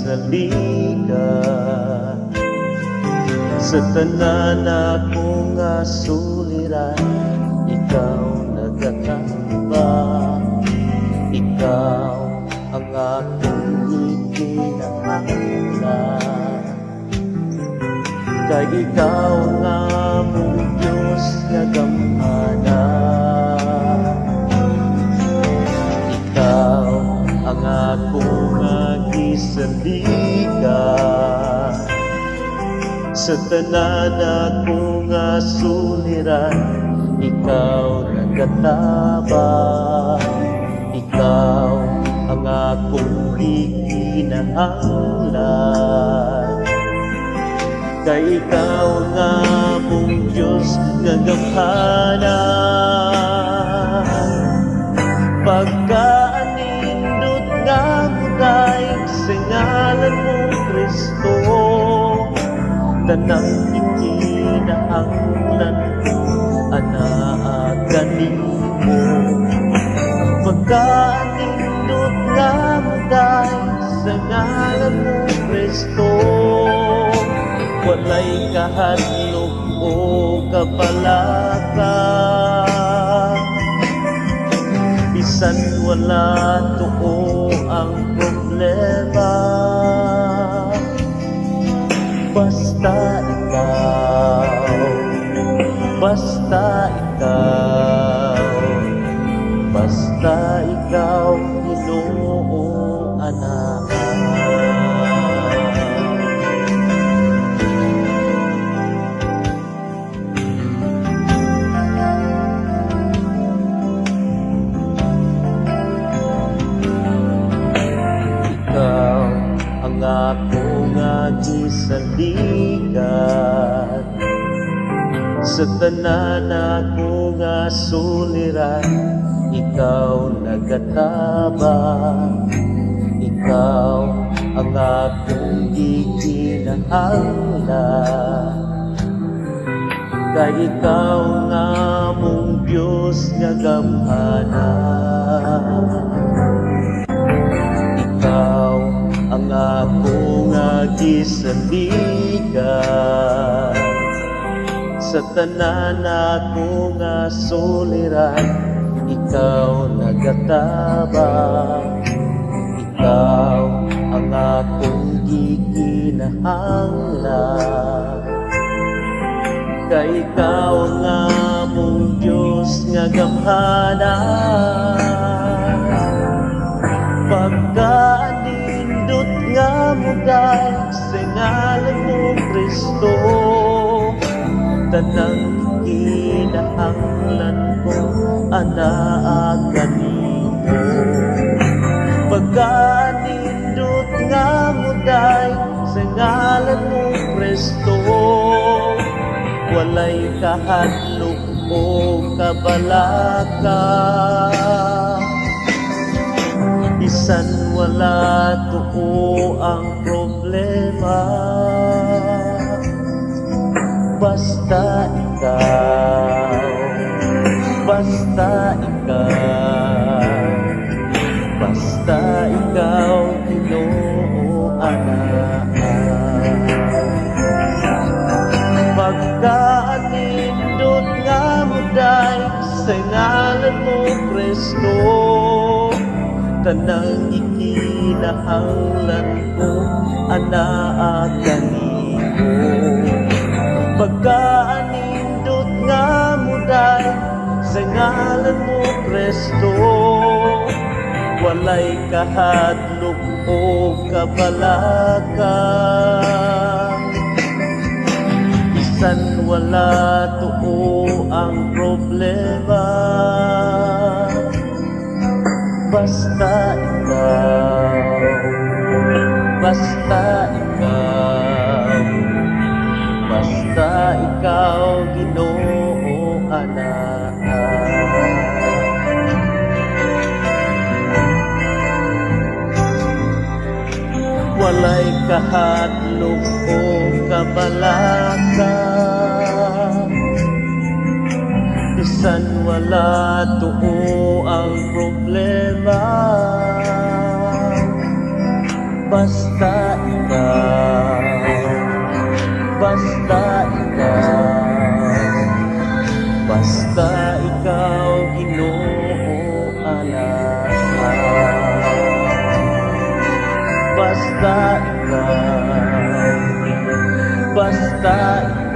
saligan. Sa tanan ako nga suliran, ikaw nagatambang. Ikaw ang akong ikinahanglan, kay ikaw nga mong Diyos nga gamhanan. Ikaw ang akong gisaligan. Sa tanan ako nga suliran, ikaw nagatabang. Ikaw ang akong ikinahanglan, kay ikaw nga mong Diyos nga gamhanan. Pagkaanindot nga muday sa ngalan mong Kristo, tanang ikinahanglan ko anaagan nimo. Pagkaanindot nga muday sa ngalan mong Kristo, walay kahadlok o kabalaka, bisan wala tuo ang problema. Basta ikaw, basta ikaw, basta ikaw, Ginoo anak. Ikaw ang ako nga gisaligan. Sa tanan ako nga suliran, ikaw nagatabang. Ikaw ang akong ikinahanglan, kay ikaw nga mong Diyos nga gamhanan. Ikaw ang akong gisaligan. Sa tanan ako nga suliran, ikaw nagatabang. Ikaw ang akong ikinahanglan, kay ikaw nga mong Diyos nga gamhanan. Pagkaanindot nga muday sa ngalan mong Kristo, tanang ikinahanglan ko anaagan nimo. Pagkaanindot nga muday sa ngalan mong Kristo, walay kahadlok o kabalaka, bisan wala tuo ang problema. Basta ikaw, basta ikaw, basta ikaw, Ginoo anak. Pagkaanindot nga muday sa ngalan mo Kristo, tanang ikinahanglan ko anaagan nimo. Pagkaanindot nga muday sa ngalan mo Kristo, walay kahadlok o kabalaka, bisan wala tuo ang problema. Basta ikaw, basta ikaw, basta ikaw, Ginoo anak. Walay kahadlok o kabalaka, bisan wala tuo ang problema. Basta basta ikaw, basta ikaw.